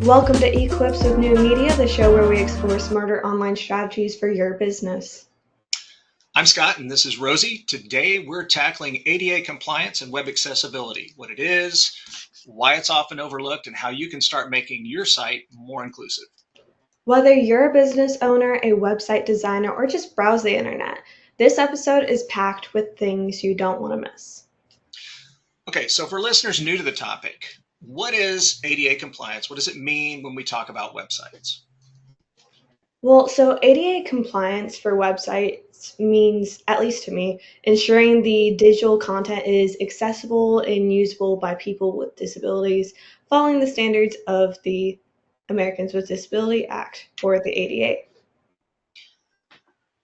Welcome to eQuips with NuMedia, the show where we explore smarter online strategies for your business. I'm Scott, and this is Rosie. Today, we're tackling ADA compliance and web accessibility, what it is, why it's often overlooked, and how you can start making your site more inclusive. Whether you're a business owner, a website designer, or just browse the internet, this episode is packed with things you don't want to miss. Okay, so for listeners new to the topic, what is ADA compliance? What does it mean when we talk about websites? Well, so ADA compliance for websites means, at least to me, ensuring the digital content is accessible and usable by people with disabilities, following the standards of the Americans with Disability Act, or the ADA.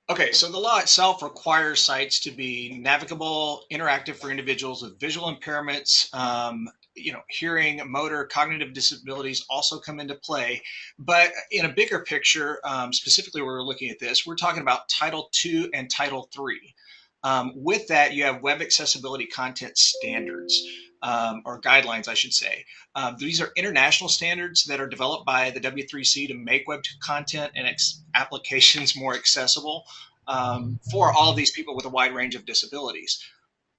Okay, so the law itself requires sites to be navigable, interactive for individuals with visual impairments. Hearing, motor, cognitive disabilities also come into play. But in a bigger picture, specifically where we're looking at this, we're talking about Title II and Title III. With that, you have web accessibility content standards, or guidelines, I should say. These are international standards that are developed by the W3C to make web content and applications more accessible for all of these people with a wide range of disabilities.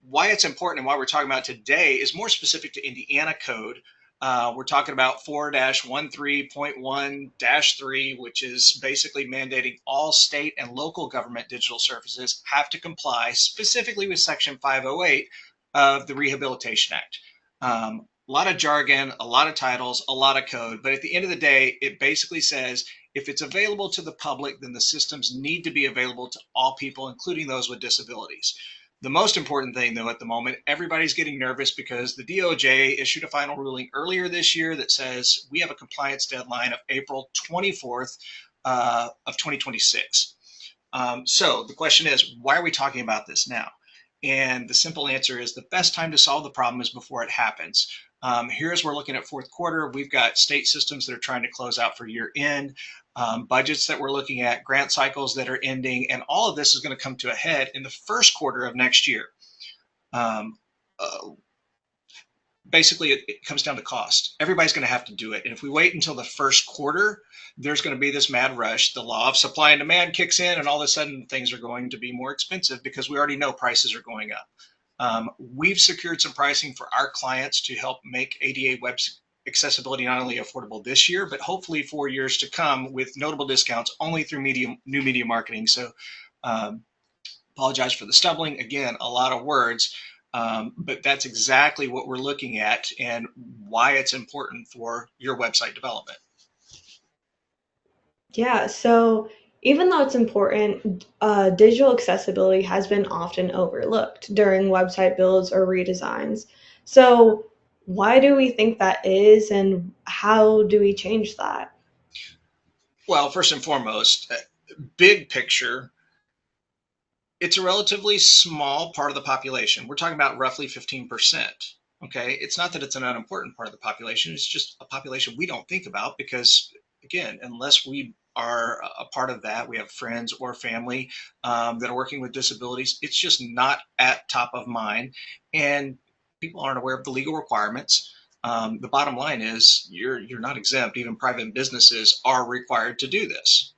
Why it's important and why we're talking about today is more specific to Indiana code. We're talking about 4-13.1-3, which is basically mandating all state and local government digital services have to comply specifically with Section 508 of the Rehabilitation Act. A lot of jargon, a lot of titles, a lot of code, but at the end of the day, it basically says if it's available to the public, then the systems need to be available to all people, including those with disabilities. The most important thing, though, at the moment, everybody's getting nervous because the DOJ issued a final ruling earlier this year that says we have a compliance deadline of April 24th of 2026. So the question is, why are we talking about this now? And the simple answer is the best time to solve the problem is before it happens. Here's we're looking at fourth quarter. We've got state systems that are trying to close out for year end, budgets that we're looking at, grant cycles that are ending, and all of this is going to come to a head in the first quarter of next year. Um, uh, Basically, it comes down to cost. Everybody's going to have to do it. And if we wait until the first quarter, there's going to be this mad rush. The law of supply and demand kicks in, and all of a sudden things are going to be more expensive because we already know prices are going up. We've secured some pricing for our clients to help make ADA web accessibility not only affordable this year, but hopefully for years to come with notable discounts only through NuMedia marketing. So apologize for the stumbling. Again, a lot of words. But that's exactly what we're looking at and why it's important for your website development. Yeah, so even though it's important, digital accessibility has been often overlooked during website builds or redesigns. So, why do we think that is, and how do we change that? Well, first and foremost, big picture, it's a relatively small part of the population. We're talking about roughly 15%. Okay. It's not that it's an unimportant part of the population. It's just a population we don't think about because, again, unless we are a part of that, we have friends or family that are working with disabilities. It's just not at top of mind. And people aren't aware of the legal requirements. The bottom line is you're not exempt. Even private businesses are required to do this.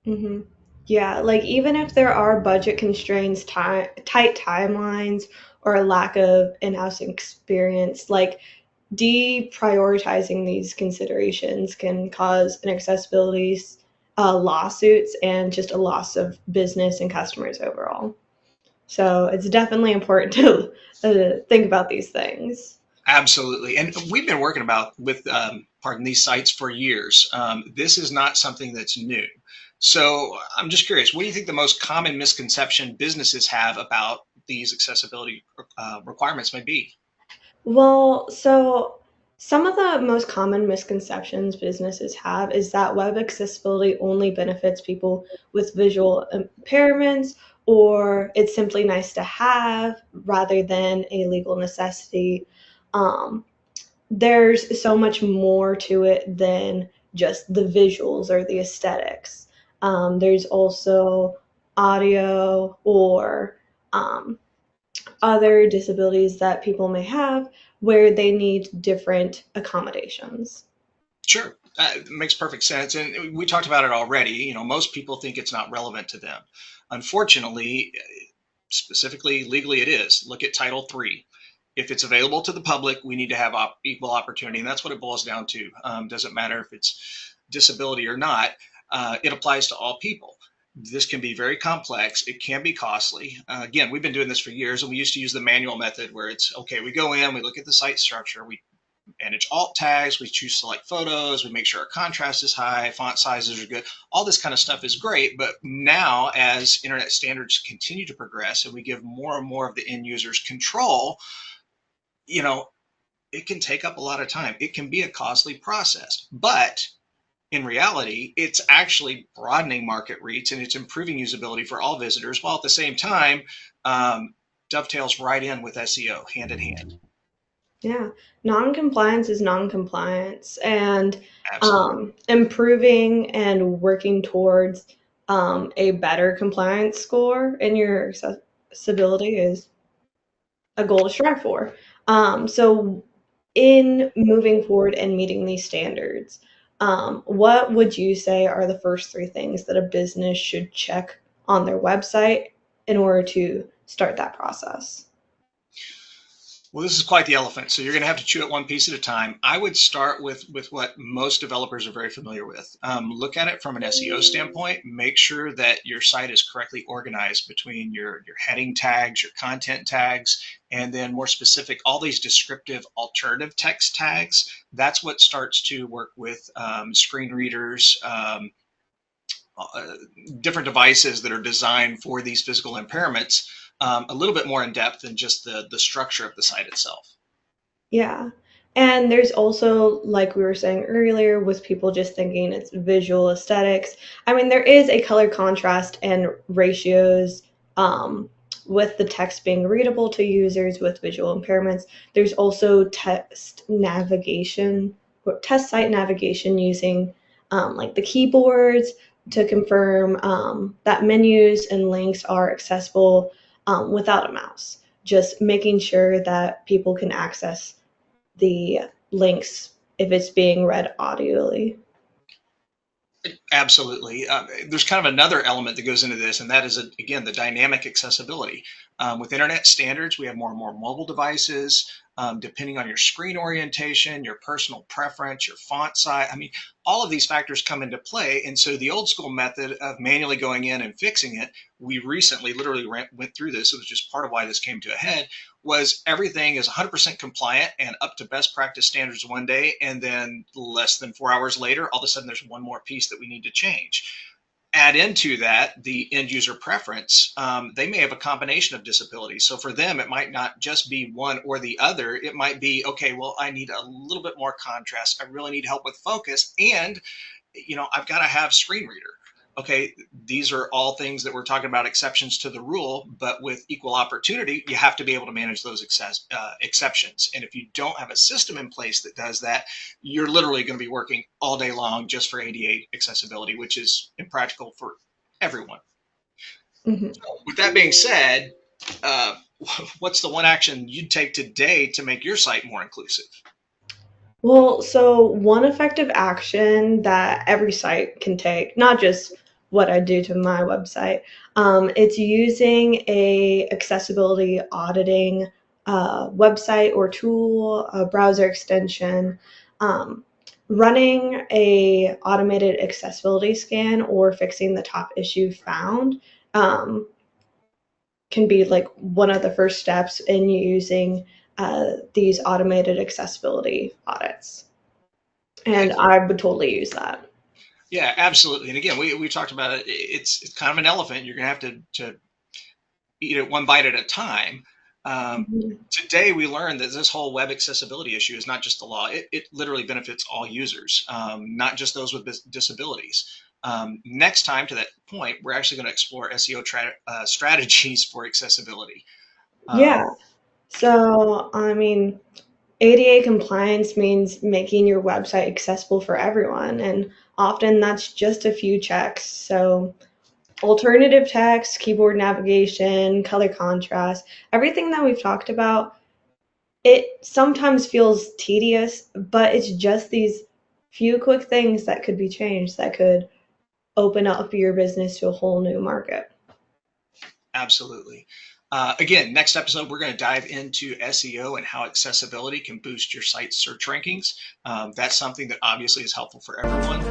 hmm Yeah, like even if there are budget constraints, tight timelines, or a lack of in-house experience, like deprioritizing these considerations can cause inaccessibility lawsuits and just a loss of business and customers overall. So it's definitely important to think about these things. Absolutely. And we've been working with pardon, these sites for years. This is not something that's new. So I'm just curious, what do you think the most common misconception businesses have about these accessibility requirements may be? Well, so some of the most common misconceptions businesses have is that web accessibility only benefits people with visual impairments, or it's simply nice to have rather than a legal necessity. Um, there's so much more to it than just the visuals or the aesthetics. There's also audio or um, other disabilities that people may have where they need different accommodations. Sure. It makes perfect sense. And we talked about it already. Most people think it's not relevant to them. Unfortunately, specifically legally, it is. Look at Title III. If it's available to the public, we need to have equal opportunity. And that's what it boils down to. Doesn't matter if it's disability or not, it applies to all people. This can be very complex. It can be costly. Again, we've been doing this for years, and we used to use the manual method where it's okay, we go in, we look at the site structure, we manage alt tags, we choose select photos, we make sure our contrast is high, font sizes are good. All this kind of stuff is great, but now as internet standards continue to progress and we give more and more of the end users control, you know, it can take up a lot of time. It can be a costly process, but in reality, it's actually broadening market reach and it's improving usability for all visitors, while at the same time, dovetails right in with SEO hand in hand. Yeah, non-compliance is non-compliance, and Absolutely. improving and working towards a better compliance score in your accessibility is a goal to strive for. So, in moving forward and meeting these standards, what would you say are the first three things that a business should check on their website in order to start that process? Well, this is quite the elephant, so you're going to have to chew it one piece at a time. I would start with what most developers are very familiar with. Look at it from an SEO standpoint. Make sure that your site is correctly organized between your heading tags, your content tags, and then more specific, all these descriptive alternative text tags. That's what starts to work with screen readers, different devices that are designed for these physical impairments, a little bit more in depth than just the structure of the site itself. Yeah. And there's also, like we were saying earlier, with people just thinking it's visual aesthetics. I mean, there is a color contrast and ratios with the text being readable to users with visual impairments. There's also test site navigation using like the keyboards to confirm that menus and links are accessible without a mouse. Just making sure that people can access the links if it's being read audioly. Absolutely. There's kind of another element that goes into this, and that is, again, the dynamic accessibility. With internet standards, we have more and more mobile devices. Depending on your screen orientation, your personal preference, your font size, I mean, all of these factors come into play. And so the old school method of manually going in and fixing it, we recently literally went through this. It was just part of why this came to a head. Was everything is 100% compliant and up to best practice standards one day, and then less than 4 hours later, all of a sudden there's one more piece that we need to change. Add into that the end user preference. They may have a combination of disabilities. So for them, it might not just be one or the other. It might be, okay, well, I need a little bit more contrast. I really need help with focus. And, I've got to have screen reader. Okay, these are all things that we're talking about exceptions to the rule, but with equal opportunity, you have to be able to manage those exceptions. And if you don't have a system in place that does that, you're literally going to be working all day long just for ADA accessibility, which is impractical for everyone. Mhm. With that being said, uh, what's the one action you'd take today to make your site more inclusive? Well, so one effective action that every site can take, not just what I do to my website, it's using a accessibility auditing website or tool, a browser extension, um, running a automated accessibility scan or fixing the top issue found. Um, can be like one of the first steps in using these automated accessibility audits. And Excellent. I would totally use that. Yeah, absolutely. And again, we talked about it. It's kind of an elephant. You're going to have to eat it one bite at a time. Um, Mhm. Today, we learned that this whole web accessibility issue is not just the law. It literally benefits all users, not just those with disabilities. Next time, to that point, we're actually going to explore SEO strategies for accessibility. Um, Yeah. So, I mean, ADA compliance means making your website accessible for everyone. And often that's just a few checks. So, alternative text, keyboard navigation, color contrast, everything that we've talked about, it sometimes feels tedious, but it's just these few quick things that could be changed that could open up your business to a whole new market. Absolutely. Again, next episode, we're going to dive into SEO and how accessibility can boost your site's search rankings. That's something that obviously is helpful for everyone.